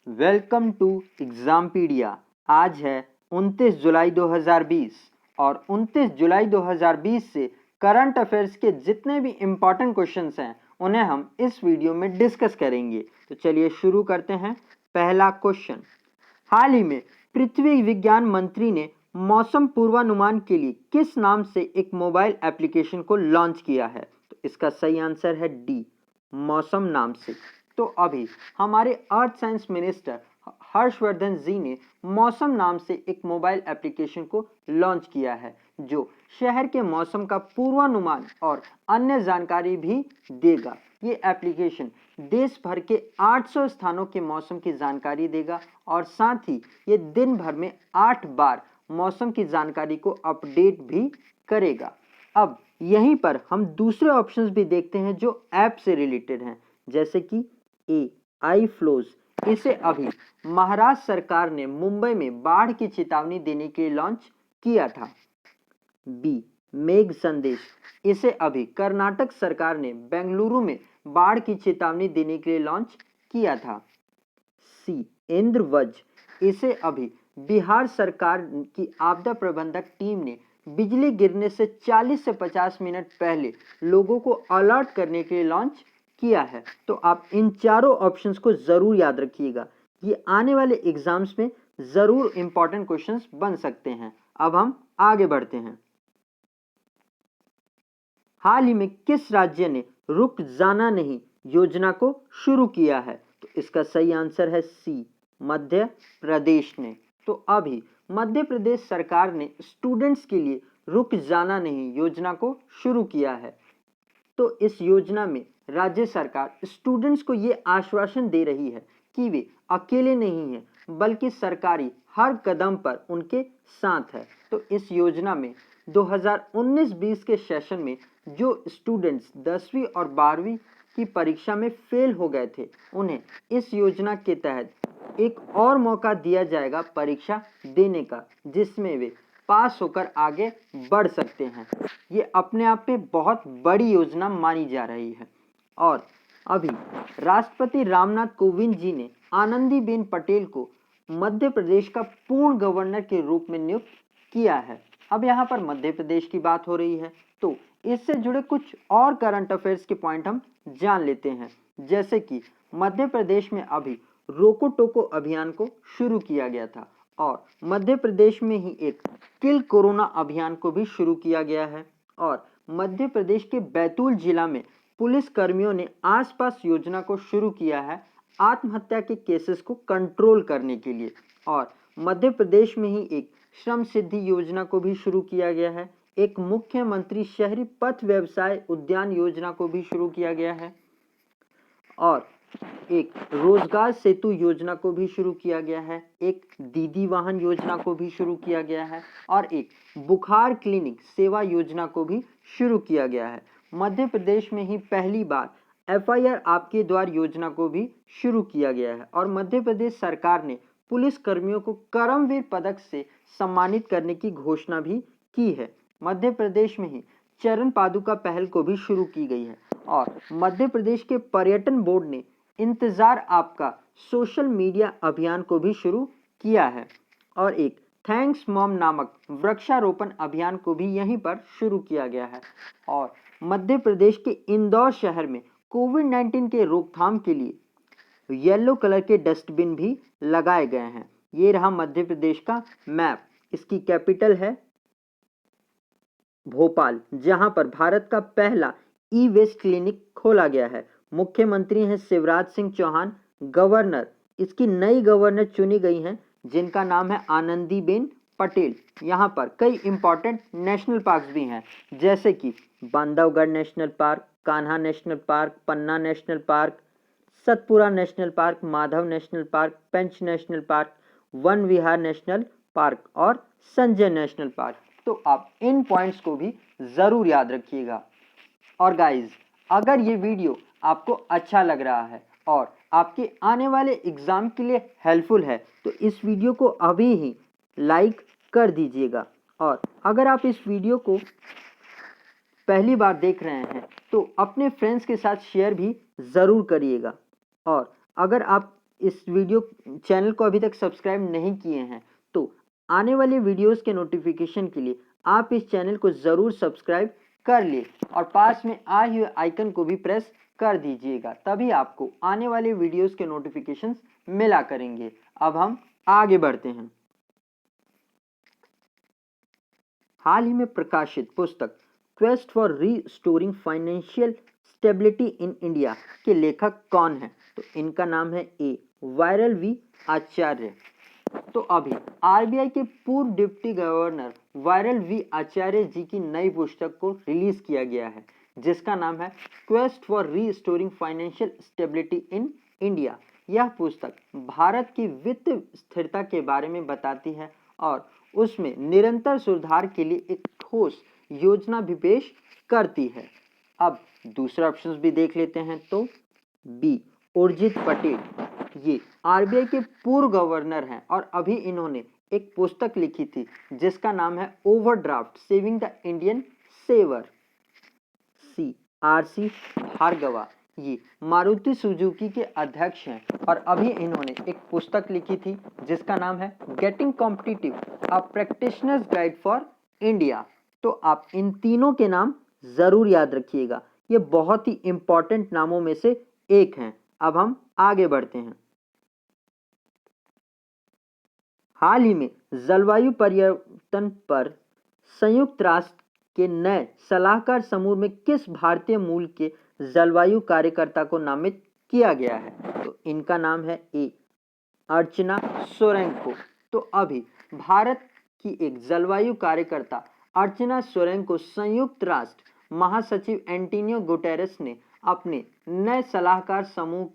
Welcome to एग्जामपीडिया। आज है 29 जुलाई 2020 और 29 जुलाई 2020 से करंट अफेयर्स के जितने भी इम्पॉर्टेंट क्वेश्चंस हैं उन्हें हम इस वीडियो में डिस्कस करेंगे। तो चलिए शुरू करते हैं। पहला क्वेश्चन, हाल ही में पृथ्वी विज्ञान मंत्री ने मौसम पूर्वानुमान के लिए किस नाम से एक मोबाइल एप्लीकेशन को लॉन्च किया है? तो इसका सही आंसर है डी, मौसम नाम से। तो अभी हमारे अर्थ साइंस मिनिस्टर हर्षवर्धन जी ने मौसम नाम से एक मोबाइल एप्लीकेशन को लॉन्च किया है जो शहर के मौसम का पूर्वानुमान और अन्य जानकारी भी देगा। ये एप्लीकेशन देश भर के 800 स्थानों के मौसम की जानकारी देगा और साथ ही ये दिन भर में 8 बार मौसम की जानकारी को अपडेट भी करेगा। अब यहीं पर हम दूसरे ऑप्शंस भी देखते हैं जो ऐप से रिलेटेड हैं, जैसे कि ए आई फ्लोज। इसे अभी महाराष्ट्र सरकार ने मुंबई में बाढ़ की चेतावनी देने के लिए लॉन्च किया था। बी मेघ संदेश, इसे अभी कर्नाटक सरकार ने बेंगलुरु में बाढ़ की चेतावनी देने के लिए लॉन्च किया था। सी इंद्रवज्, इसे अभी बिहार सरकार की आपदा प्रबंधक टीम ने बिजली गिरने से 40 से 50 मिनट पहले लोगों को अलर्ट करने के लिए लॉन्च किया है। तो आप इन चारों ऑप्शंस को जरूर याद रखिएगा, ये आने वाले एग्जाम्स में जरूर इंपॉर्टेंट क्वेश्चंस बन सकते हैं। अब हम आगे बढ़ते हैं। हाल ही में किस राज्य ने रुक जाना नहीं योजना को शुरू किया है? तो इसका सही आंसर है सी, मध्य प्रदेश ने। तो अभी मध्य प्रदेश सरकार ने स्टूडेंट्स के लिए रुक जाना नहीं योजना को शुरू किया है। तो इस योजना में राज्य सरकार स्टूडेंट्स को ये आश्वासन दे रही है कि वे अकेले नहीं हैं बल्कि सरकारी हर कदम पर उनके साथ है। तो इस योजना में 2019-20 के सेशन में जो स्टूडेंट्स 10वीं और 12वीं की परीक्षा में फेल हो गए थे उन्हें इस योजना के तहत एक और मौका दिया जाएगा परीक्षा देने का, जिसमें वे पास होकर आगे बढ़ सकते हैं। ये अपने आप में बहुत बड़ी योजना मानी जा रही है। और अभी राष्ट्रपति रामनाथ कोविंद जी ने आनंदीबेन पटेल को मध्य प्रदेश का पूर्ण गवर्नर के रूप में नियुक्त किया है। अब यहाँ पर मध्य प्रदेश की बात हो रही है तो इससे जुड़े कुछ और करंट अफेयर्स के पॉइंट हम जान लेते हैं, जैसे कि मध्य प्रदेश में अभी रोको टोको अभियान को शुरू किया गया था और मध्य प्रदेश में ही एक किल कोरोना अभियान को भी शुरू किया गया है। और मध्य प्रदेश के बैतूल जिला में पुलिस कर्मियों ने आसपास योजना को शुरू किया है आत्महत्या के केसेस को कंट्रोल करने के लिए। और मध्य प्रदेश में ही एक श्रम सिद्धि योजना को भी शुरू किया गया है। एक मुख्यमंत्री शहरी पथ व्यवसाय उद्यान योजना को भी शुरू किया गया है और एक रोजगार सेतु योजना को भी शुरू किया गया है, एक दीदी वाहन योजना को भी शुरू किया गया है और एक बुखार क्लिनिक सेवा योजना को भी शुरू किया गया है। मध्य प्रदेश में ही पहली बार FIR आपके द्वार योजना को भी शुरू किया गया है और मध्य प्रदेश सरकार ने पुलिस कर्मियों को करमवीर पदक से सम्मानित करने की घोषणा भी की है। मध्य प्रदेश में ही चरण पादुका पहल को भी शुरू की गई है और मध्य प्रदेश के पर्यटन बोर्ड ने इंतजार आपका सोशल मीडिया अभियान को भी शुरू किया है और एक थैंक्स मॉम नामक वृक्षारोपण अभियान को भी यहीं पर शुरू किया गया है। और मध्य प्रदेश के इंदौर शहर में कोविड-19 के रोकथाम के लिए येलो कलर के डस्टबिन भी लगाए गए हैं। ये रहा मध्य प्रदेश का मैप। इसकी कैपिटल है भोपाल, जहां पर भारत का पहला ई वेस्ट क्लिनिक खोला गया है। मुख्यमंत्री हैं शिवराज सिंह चौहान। गवर्नर, इसकी नई गवर्नर चुनी गई हैं जिनका नाम है आनंदीबेन पटेल। यहाँ पर कई इंपॉर्टेंट नेशनल पार्क्स भी हैं, जैसे कि Bandhavgarh National Park, Kanha National Park, Panna National Park, Satpura National Park, Madhav National Park, Pench National Park, Van Vihar National Park और संजय नेशनल पार्क। तो आप इन पॉइंट्स को भी जरूर याद रखिएगा। और गाइज, अगर ये वीडियो आपको अच्छा लग रहा है और आपके आने वाले एग्जाम के लिए हेल्पफुल है तो इस वीडियो को अभी ही लाइक कर दीजिएगा। और अगर आप इस वीडियो को पहली बार देख रहे हैं तो अपने फ्रेंड्स के साथ शेयर भी ज़रूर करिएगा। और अगर आप इस वीडियो चैनल को अभी तक सब्सक्राइब नहीं किए हैं तो आने वाले वीडियोस के नोटिफिकेशन के लिए आप इस चैनल को ज़रूर सब्सक्राइब कर लिए और पास में आए हुए आइकन को भी प्रेस कर दीजिएगा, तभी आपको आने वाले वीडियोस के नोटिफिकेशंस मिला करेंगे। अब हम आगे बढ़ते हैं। हाल ही में प्रकाशित पुस्तक quest for restoring financial stability in India के लेखक कौन है? तो इनका नाम है ए वायरल वी आचार्य। तो अभी आरबीआई के पूर्व डिप्टी गवर्नर वायरल वी आचार्य जी की नई पुस्तक को रिलीज किया गया है जिसका नाम है quest for restoring financial stability in India. यह पुस्तक भारत की वित्त स्थिरता के बारे में बताती है और उसमें निरंतर सुधार के लिए एक ठोस योजना भी पेश करती है। अब दूसरा ऑप्शन भी देख लेते हैं तो बी उर्जित पटेल, ये आरबीआई के पूर्व गवर्नर हैं और अभी इन्होंने एक पुस्तक लिखी थी जिसका नाम है overdraft saving the Indian saver. C R C Bhargava, ये मारुति सुजुकी के अध्यक्ष हैं और अभी इन्होंने एक पुस्तक लिखी थी जिसका नाम है getting competitive a practitioners guide for India. तो आप इन तीनों के नाम जरूर याद रखिएगा, ये बहुत ही इंपॉर्टेंट नामों में से एक हैं। अब हम आगे बढ़ते हैं। हाल ही में जलवायु परिवर्तन पर संयुक्त राष्ट्र के नए सलाहकार समूह में किस भारतीय मूल के जलवायु कार्यकर्ता को नामित किया गया है? तो इनका नाम है ए अर्चना सोरेंको। तो अभी भारत की एक जलवायु कार्यकर्ता अर्चना सोरेंको संयुक्त राष्ट्र महासचिव एंटोनियो गुटेरेस ने अपने नए सलाहकार समूह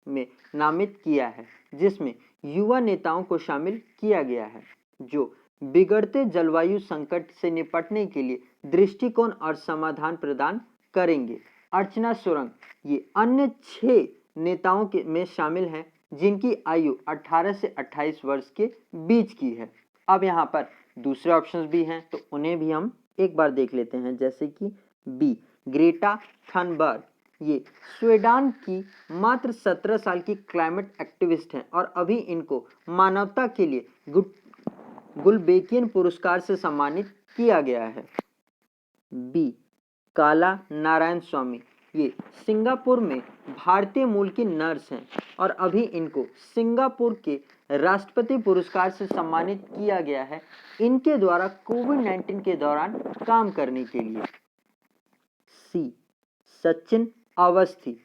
में नामित किया है जिसमें युवा नेताओं को शामिल किया गया है जो बिगड़ते जलवायु संकट से निपटने के लिए दृष्टिकोण और समाधान प्रदान करेंगे। अर्चना सोरेंग ये अन्य 6 नेताओं के में शामिल हैं जिनकी आयु 18 से 28 वर्ष के बीच की है। अब यहाँ पर दूसरे ऑप्शंस भी हैं तो उन्हें भी हम एक बार देख लेते हैं, जैसे कि बी ग्रेटा थनबर्ग, ये स्वीडन की मात्र 17 साल की क्लाइमेट एक्टिविस्ट हैं और अभी इनको मानवता के लिए गुलबेकियन पुरस्कार से सम्मानित किया गया है। बी काला नारायण स्वामी, ये सिंगापुर में भारतीय मूल की नर्स हैं और अभी इनको सिंगापुर के राष्ट्रपति पुरस्कार से सम्मानित किया गया है इनके द्वारा कोविड-19 के दौरान काम करने के लिए। सी सचिन अवस्थी,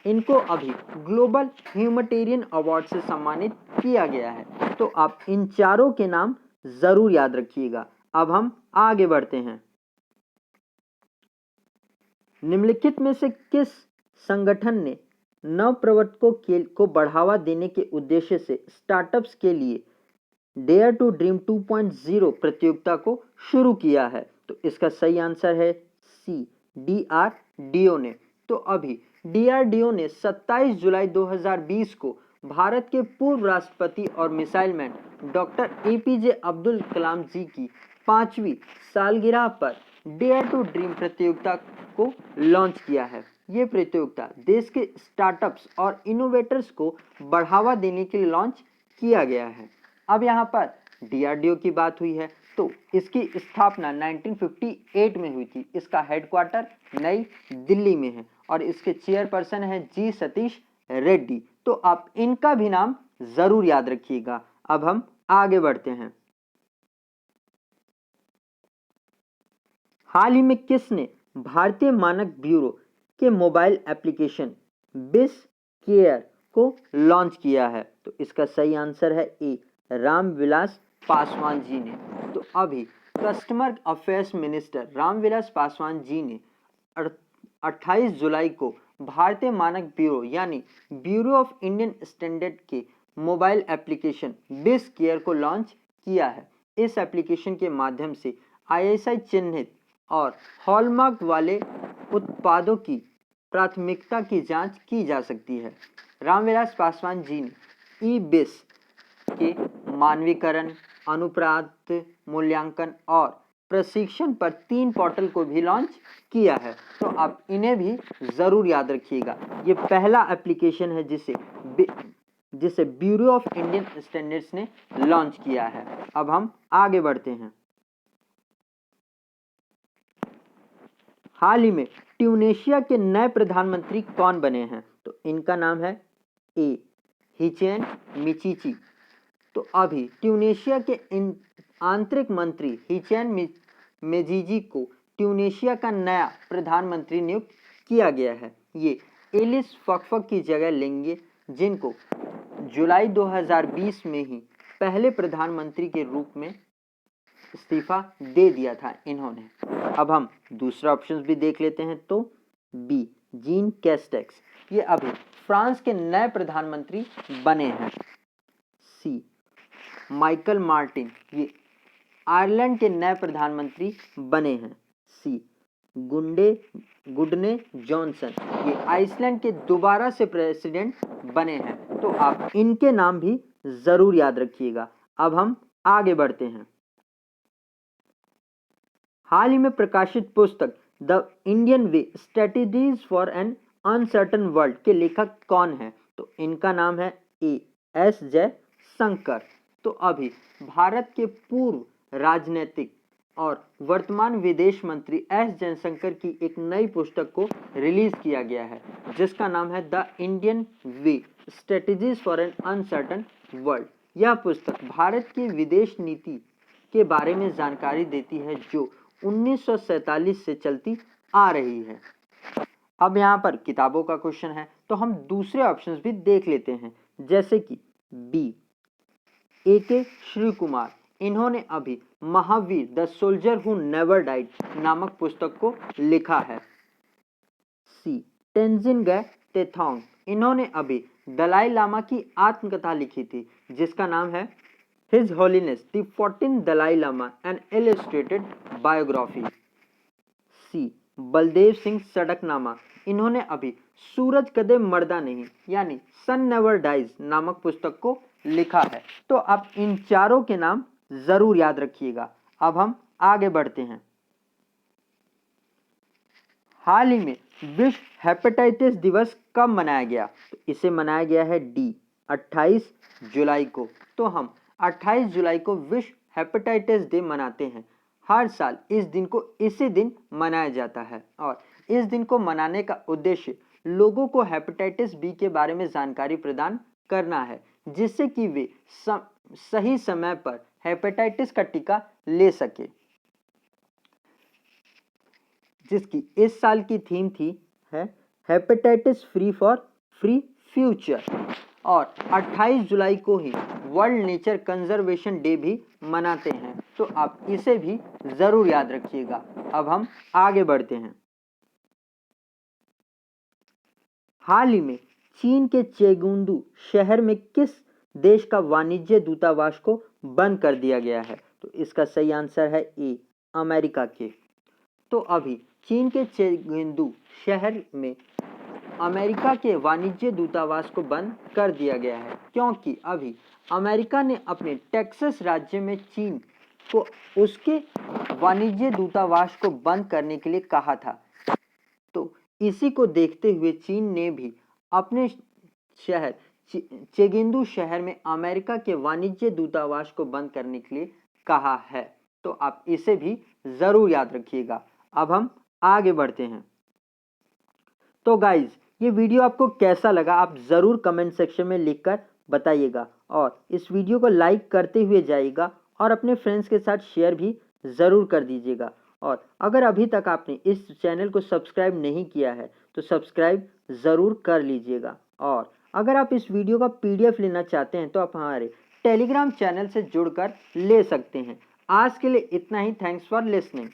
इनको अभी ग्लोबल ह्यूमैनिटेरियन अवार्ड से सम्मानित किया गया है। तो आप इन चारों के नाम जरूर याद रखिएगा। अब हम आगे बढ़ते हैं। निम्नलिखित में से किस संगठन ने नवप्रवर्तकों को बढ़ावा देने के उद्देश्य से स्टार्टअप्स के लिए डेयर टू ड्रीम 2.0 प्रतियोगिता को शुरू किया है? तो इसका सही आंसर है सी डीआरडीओ ने। तो अभी डीआरडीओ ने 27 जुलाई 2020 को भारत के पूर्व राष्ट्रपति और missile man doctor APJ Abdul Kalam ji की 5वीं सालगिरह पर डेयर टू ड्रीम प्रतियोगिता को लॉन्च किया है। ये प्रतियोगिता देश के स्टार्टअप्स और इनोवेटर्स को बढ़ावा देने के लिए लॉन्च किया गया है। अब यहाँ पर डीआरडीओ की बात हुई है तो इसकी स्थापना 1958 में हुई थी। इसका हेडक्वार्टर नई दिल्ली में है और इसके चेयरपर्सन है जी सतीश रेड्डी। तो आप इनका भी नाम जरूर याद रखिएगा। अब हम आगे बढ़ते हैं। हाल ही में किसने भारतीय मानक ब्यूरो के मोबाइल एप्लीकेशन बिस केयर को लॉन्च किया है? तो इसका सही आंसर है ए रामविलास पासवान जी ने। तो अभी customer affairs minister Ramvilas Paswan ji ने 28 जुलाई को भारतीय मानक ब्यूरो यानी ब्यूरो ऑफ इंडियन स्टैंडर्ड के मोबाइल एप्लीकेशन बिस केयर को लॉन्च किया है। इस एप्लीकेशन के माध्यम से आईएसआई चिन्हित और हॉलमार्क वाले उत्पादों की प्राथमिकता की जांच की जा सकती है। रामविलास पासवान जी ने ई बिस के मानवीकरण, अनुपात मूल्यांकन और प्रशिक्षण पर 3 पोर्टल को भी लॉन्च किया है। तो आप इन्हें भी जरूर याद रखिएगा। ये पहला एप्लीकेशन है जिसे जिसे ब्यूरो ऑफ इंडियन स्टैंडर्ड्स ने लॉन्च किया है। अब हम आगे बढ़ते हैं। हाल ही में ट्यूनेशिया के नए प्रधानमंत्री कौन बने हैं? तो इनका नाम है ए हिचेन मिचिची। तो अभी ट्यूनेशिया के आंतरिक मंत्री हिचेन मेजिजी को ट्यूनेशिया का नया प्रधानमंत्री नियुक्त किया गया है। ये एलिस फकफक की जगह लेंगे, जिनको जुलाई 2020 में ही पहले प्रधानमंत्री के रूप में इस्तीफा दे दिया था इन्होंने। अब हम दूसरा ऑप्शन भी देख लेते हैं। तो बी जीन कैस्टेक्स, ये अभी फ्रांस के नए प्रधानमंत्री बने हैं। सी माइकल मार्टिन, ये आयरलैंड के नए प्रधानमंत्री बने हैं। सी गुडने जॉनसन, ये आइसलैंड के दोबारा से प्रेसिडेंट बने हैं। तो आप इनके नाम भी जरूर याद रखिएगा। अब हम आगे बढ़ते हैं। हाल ही में प्रकाशित पुस्तक the Indian way strategies for an uncertain world के लेखक कौन है? तो इनका नाम है ए एस जयशंकर। तो अभी भारत के पूर्व राजनीतिक और वर्तमान विदेश मंत्री एस जयशंकर की एक नई पुस्तक को रिलीज किया गया है, जिसका नाम है the Indian way strategies for an uncertain world. यह पुस्तक भारत की विदेश नीति के बारे में जानकारी देती है, जो 1947 से चलती आ रही है। अब यहाँ पर किताबों का क्वेश्चन है, तो हम दूसरे ऑप्शंस भी देख लेते हैं, जैसे कि बी ए.के. श्री कुमार, इन्होंने अभी Mahavir the soldier who never died नामक पुस्तक को लिखा है। सी तेंजिन गे तेथोंग, इन्होंने अभी दलाई लामा की आत्मकथा लिखी थी, जिसका नाम है his holiness the 14th Dalai Lama an illustrated biography. सी बलदेव सिंह सड़कनामा, इन्होंने अभी सूरज कदे मर्दा नहीं यानी सन नेवर डाइज नामक पुस्तक को लिखा है। तो आप इन चारों के नाम जरूर याद रखिएगा। अब हम आगे बढ़ते हैं। हाल ही में विश्व हेपेटाइटिस दिवस कब मनाया गया? तो इसे मनाया गया है डी 28 जुलाई को। तो हम 28 जुलाई को विश्व हेपेटाइटिस डे मनाते हैं। हर साल इस दिन को इसी दिन मनाया जाता है, और इस दिन को मनाने का उद्देश्य लोगों को हेपेटाइटिस बी के बारे में जानकारी प्रदान करना है, जिससे कि वे सही समय पर हेपेटाइटिस का टीका ले सके, जिसकी इस साल की थीम है hepatitis free for free future. और 28 जुलाई को ही वर्ल्ड नेचर कंजर्वेशन डे भी मनाते हैं, तो आप इसे भी जरूर याद रखिएगा। अब हम आगे बढ़ते हैं। हाल ही में चीन के चेगुंडू शहर में किस देश का वाणिज्य दूतावास को बंद कर दिया गया है? तो इसका सही आंसर है ए अमेरिका के। तो अभी चीन के चेगुंडू शहर में अमेरिका के वाणिज्य दूतावास को बंद कर दिया गया है, क्योंकि अभी अमेरिका ने अपने टेक्सास राज्य में चीन को उसके वाणिज्य दूतावास को बंद करने के लिए कहा था। तो इसी को देखते हुए चीन ने भी अपने शहर चेगुंडू शहर में अमेरिका के वाणिज्य दूतावास को बंद करने के लिए कहा है। तो आप इसे भी जरूर याद रखिएगा। अब हम आगे बढ़ते हैं। तो गाइज, ये वीडियो आपको कैसा लगा आप ज़रूर कमेंट सेक्शन में लिखकर बताइएगा, और इस वीडियो को लाइक करते हुए जाइएगा और अपने फ्रेंड्स के साथ शेयर भी ज़रूर कर दीजिएगा। और अगर अभी तक आपने इस चैनल को सब्सक्राइब नहीं किया है तो सब्सक्राइब ज़रूर कर लीजिएगा। और अगर आप इस वीडियो का PDF लेना चाहते हैं तो आप हमारे टेलीग्राम चैनल से जुड़कर ले सकते हैं। आज के लिए इतना ही। Thanks for listening.